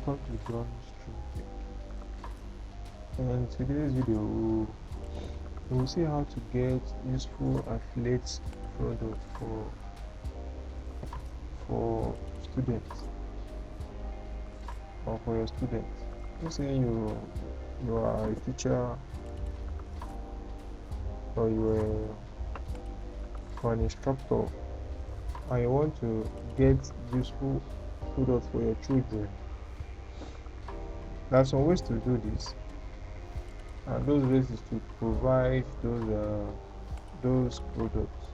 welcome to John's Stream. In today's video, we'll see how to get useful affiliate product for students or for your students. Let's say you are a teacher or you are an instructor and you want to get useful products for your children. There are some ways to do this, and those ways is to provide those products.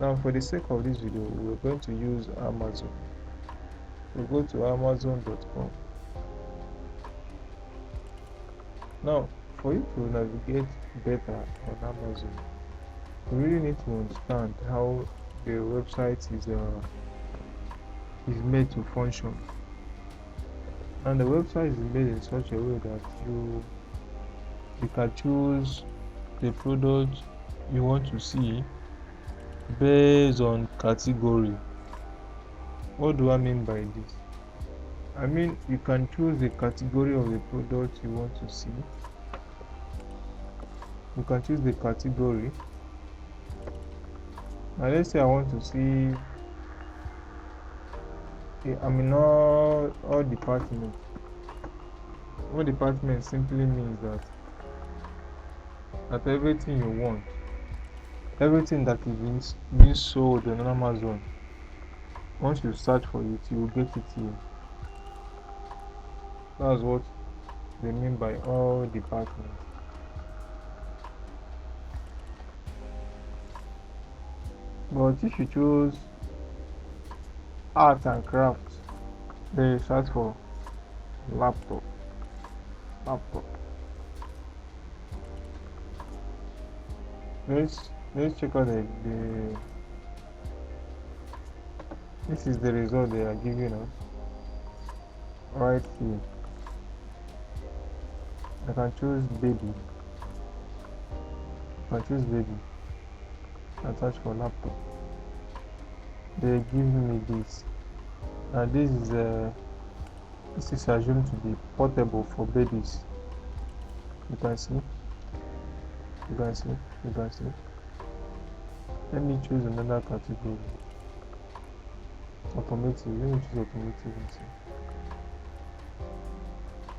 Now, for the sake of this video, we're going to use Amazon. We'll go to amazon.com. Now, for you to navigate better on Amazon, you really need to understand how the website is made to function. And the website is made in such a way that you can choose the product you want to see based on category. What do I mean by this? I mean, you can choose the category of the product you want to see. You can choose the category. Now let's say I want to see, I'm in all departments. All departments simply means that everything you want, everything that is being sold on Amazon, once you search for it, you will get it here. That's what they mean by all departments. But if you choose art and craft, then you search for laptop. Let's check out this is the result they are giving us right here. I can choose baby. And search for laptop. They give me this. Now this is assumed to be portable for babies. You can see. Let me choose another category. Automotive. Let me choose automotive.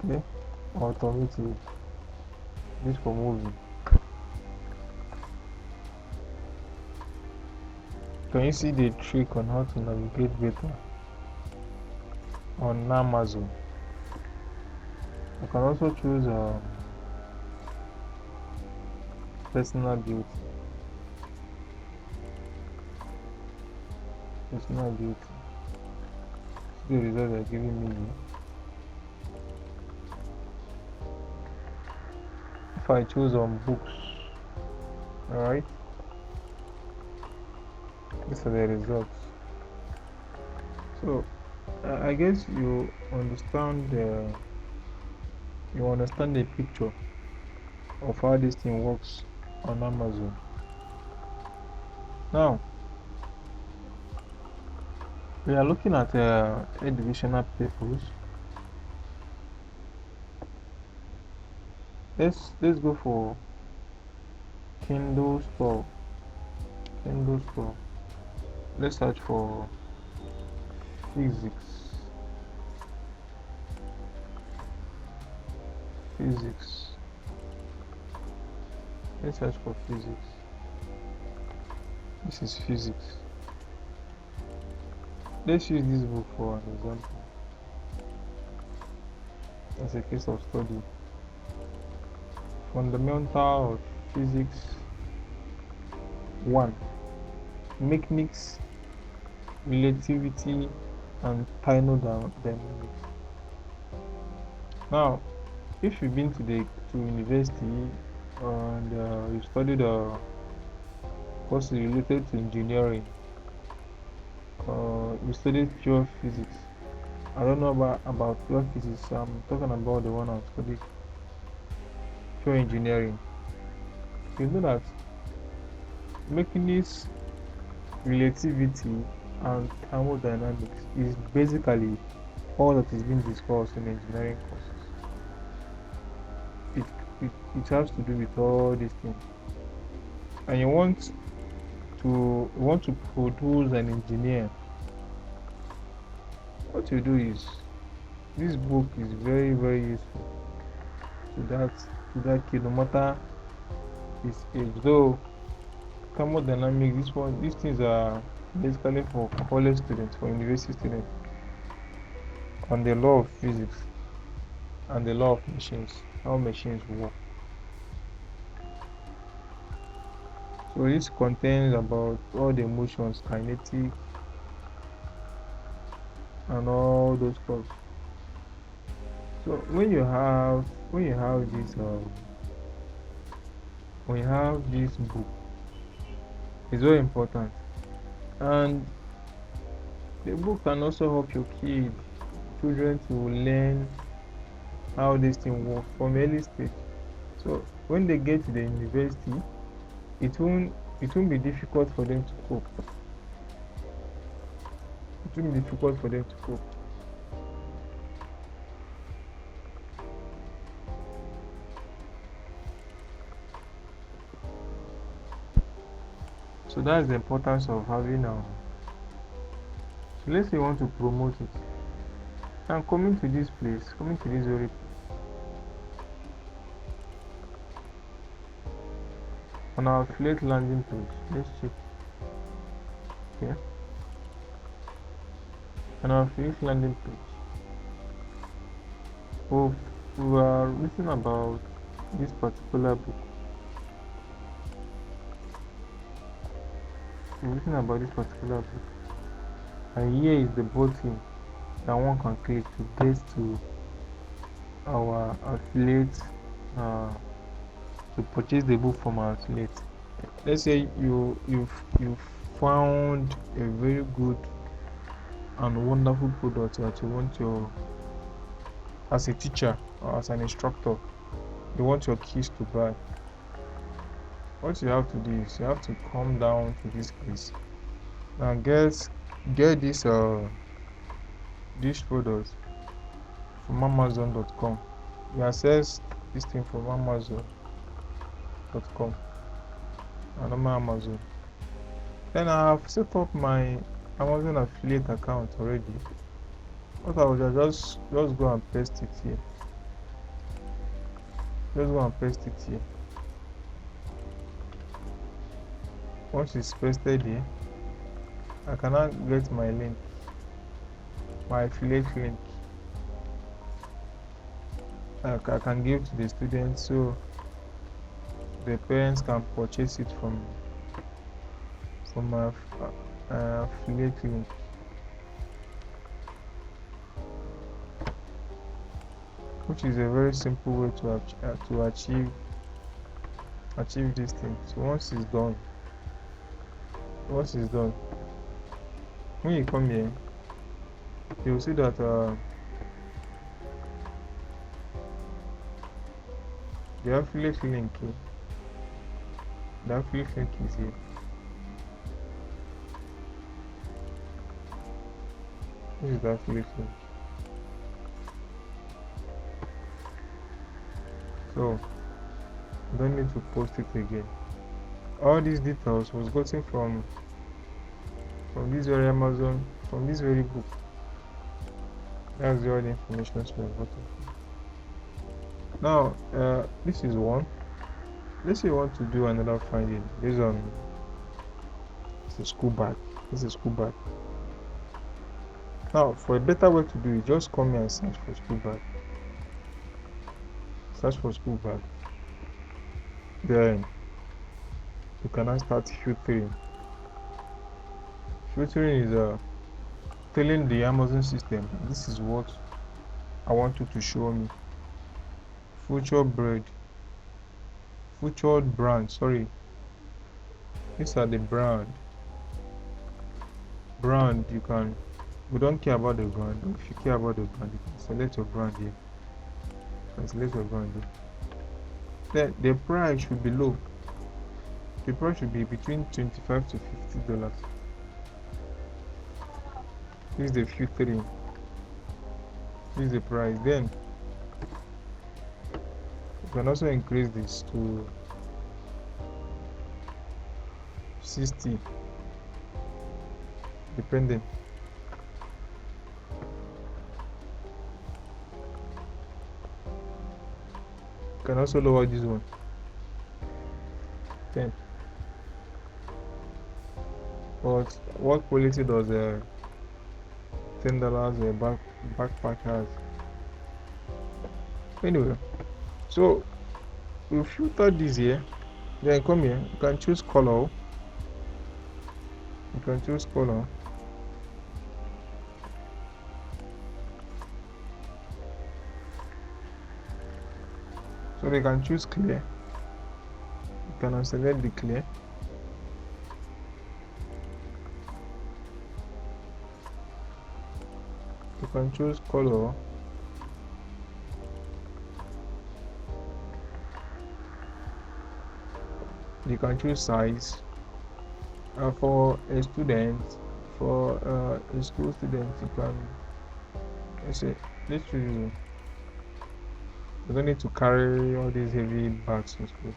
Okay. Automotive. This for movie. Can you see the trick on how to navigate better on Amazon? I can also choose personal beauty. See the result they're giving me here. If I choose on books, alright, these are the results. So I guess you understand the picture of how this thing works on Amazon. Now we are looking at educational papers. Let's go for Kindle Store. Let's search for physics. Let's search for physics. This is physics. Let's use this book for an example as a case of study. Fundamental of Physics 1. Mechanics, relativity, and thermodynamics. Now, if you've been to university and you studied courses related to engineering, you studied pure physics. I don't know about pure physics. I'm talking about the one I studied, pure engineering. You know that mechanics, relativity, and thermodynamics is basically all that is being discussed in engineering courses. It, it has to do with all these things. And you want to produce an engineer. What you do is, this book is very, very useful to that kid, no matter his age. Though thermodynamics, these things are basically for college students, for university students, on the law of physics and the law of machines, how machines work. So this contains about all the motions, kinetic, and all those stuff. So when you have this book, it's very important. And the book can also help your children to learn how this thing works from early stage. So when they get to the university, it won't be difficult for them to cope. It won't be difficult for them to cope. So that's the importance of having so let's say you want to promote it. And coming to this very place, on our affiliate landing page, let's check here. On our affiliate landing page, we are written about this particular book. We're written about this particular book, and here is the button that one can click to get to our affiliate, to purchase the book from our affiliate. Let's say you've found a very good and wonderful product that you want as a teacher or as an instructor, you want your kids to buy. What you have to do is you have to come down to this place and get this product from Amazon.com. You access this thing from Amazon.com and Amazon. Then I have set up my Amazon affiliate account already. What I will just go and paste it here. Once it's pasted here, I cannot get my link, my affiliate link. I can give to the students so the parents can purchase it from my affiliate link. Which is a very simple way to achieve this thing. So once it's done, when you come here, you'll see that the affiliate link is here. This is the affiliate link. So don't need to post it again. All these details was gotten from this very Amazon, from this very book. That's all the information we have gotten. Now this is one. Let's say you want to do another finding based on the school bag. This is school bag. Now for a better way to do it, just come here and search for school bag. Then you can now start filtering. Filtering is telling the Amazon system, this is what I want you to show me. Featured brand, sorry. These are the brand. We don't care about the brand. If you care about the brand, you can select your brand here. Then the price should be low. The price should be between $25 to $50. This is the filtering. This is the price. Then you can also increase this to 60, depending. You can also lower this one, 10. But what quality does a $10 backpack has? Anyway, so we filter this here. Then come here. You can choose color. You can choose color. So they can choose clear. You can select the clear. You can choose color. You can choose size. For a student, for a school student, you can, let's choose. You don't need to carry all these heavy bags to school.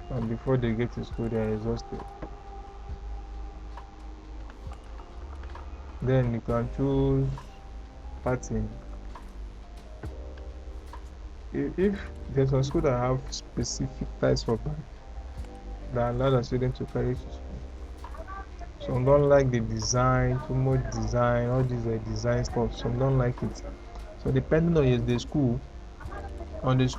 And before they get to school, they are exhausted. Then you can choose pattern. If there's some school that have specific types for bag that allow the student to carry to school. Some don't like the design, too much design, all these design stuff. Some don't like it. So depending on the school, on the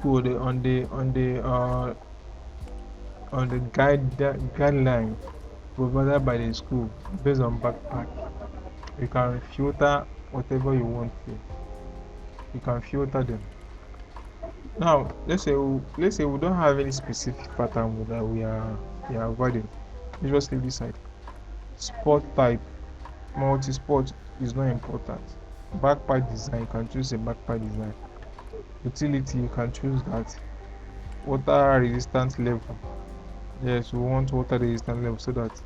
guideline provided by the school based on backpack, you can filter whatever you want to. You can filter them. Now let's say we don't have any specific pattern that we are avoiding. You just leave this side. Sport type, multi-sport is not important. Backpack design, you can choose a backpack design. Utility, you can choose that. Water resistance level, yes, we want water resistance level so that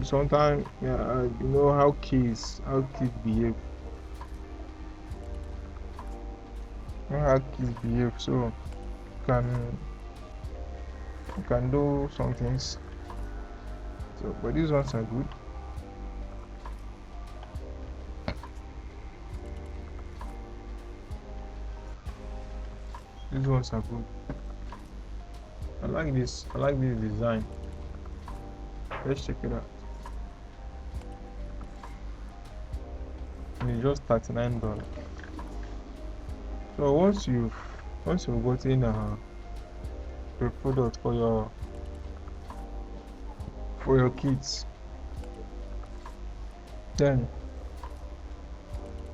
sometimes you know how kids behave. So you can do some things. So but these ones are good. These ones are good. I like this design. Let's check it out. And it's just $39. So once you've gotten a product for your kids, then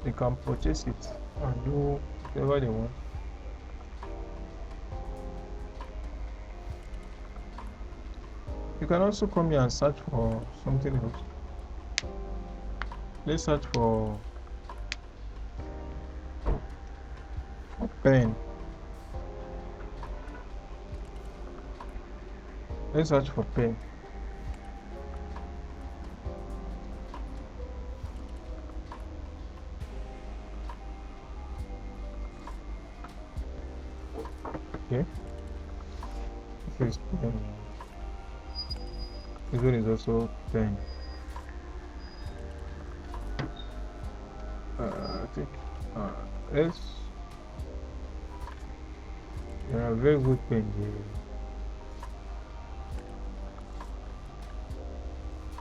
they can purchase it and do whatever they want. You can also come here and search for something else. Let's search for pen. Let's search for pen. Okay. This is pen. This one is also pen. I think let's. Yeah, very good pen here.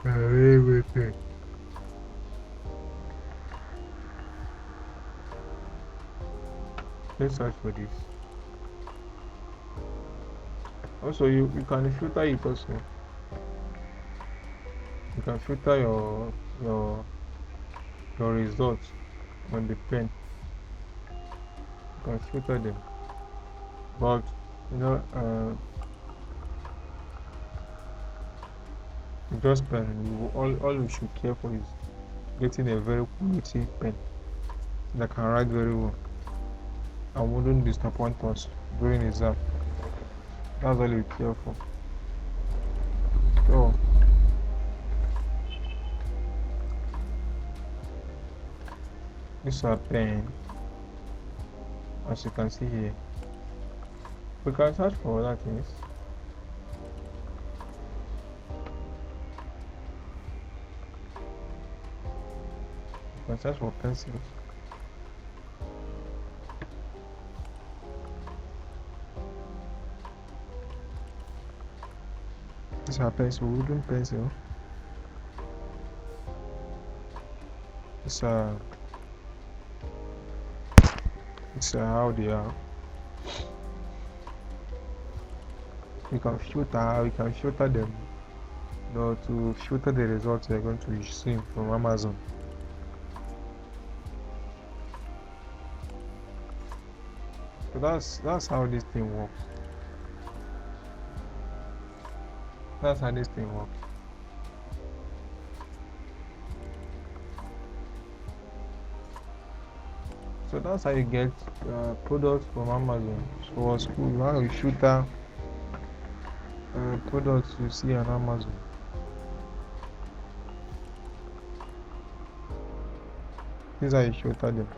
Very good pen. Let's search for this. Also, you can filter it also. You can filter your results on the pen. You can filter them. But just pen. All you should care for is getting a very quality pen that can write very well and wouldn't disappoint us during exam. That's all you care for. So These are pen, as you can see here. We can search for other things. We can search for pencils. These are pencil, wooden pencil. These are how they are. We can filter them. To filter the results you're going to see from Amazon. So that's how this thing works. That's how this thing works. So that's how you get products from Amazon. So for school, how you filter products you see on Amazon. This is how you filter them.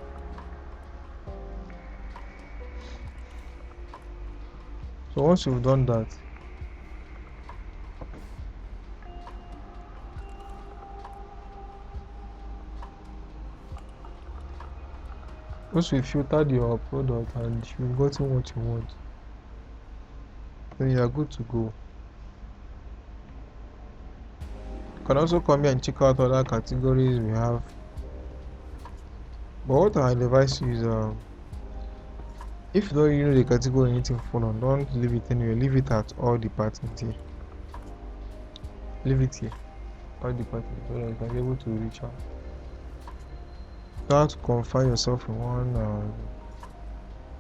So once you've done that, once you filtered your product and you've gotten what you want, then you are good to go. You can also come here and check out other categories we have. But what I advise you is if you don't know the category anything for on, don't leave it anywhere. Leave it at all departments here. Leave it here. All departments so that you can be able to reach out. You don't have to confine yourself in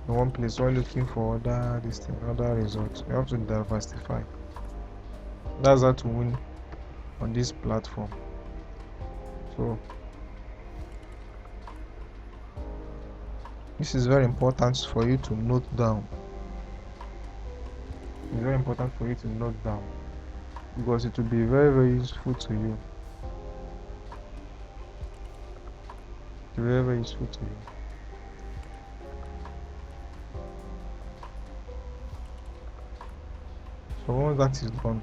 one place while looking for other results. You have to diversify. That's how to win on this platform. So this is very important for you to note down. It's very important for you to note down because it will be very, very useful to you. Very, very useful to you. So once that is done,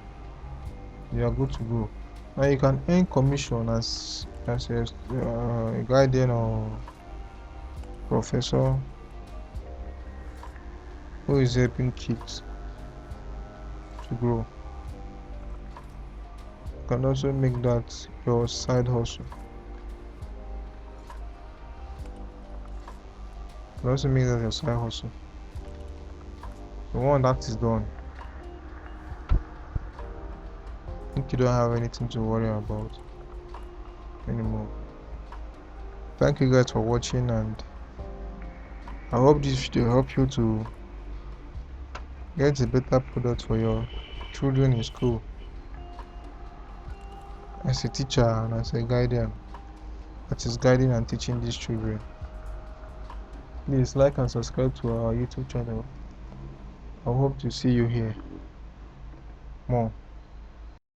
you are good to go. Now you can earn commission as a guardian or professor who is helping kids to grow. You can also make that your side hustle. You can also make that your side hustle. So once that is done, I think you don't have anything to worry about anymore. Thank you guys for watching, and I hope this video helped you to get a better product for your children in school as a teacher and as a guardian that is guiding and teaching these children. Please like and subscribe to our YouTube channel. I hope to see you here more.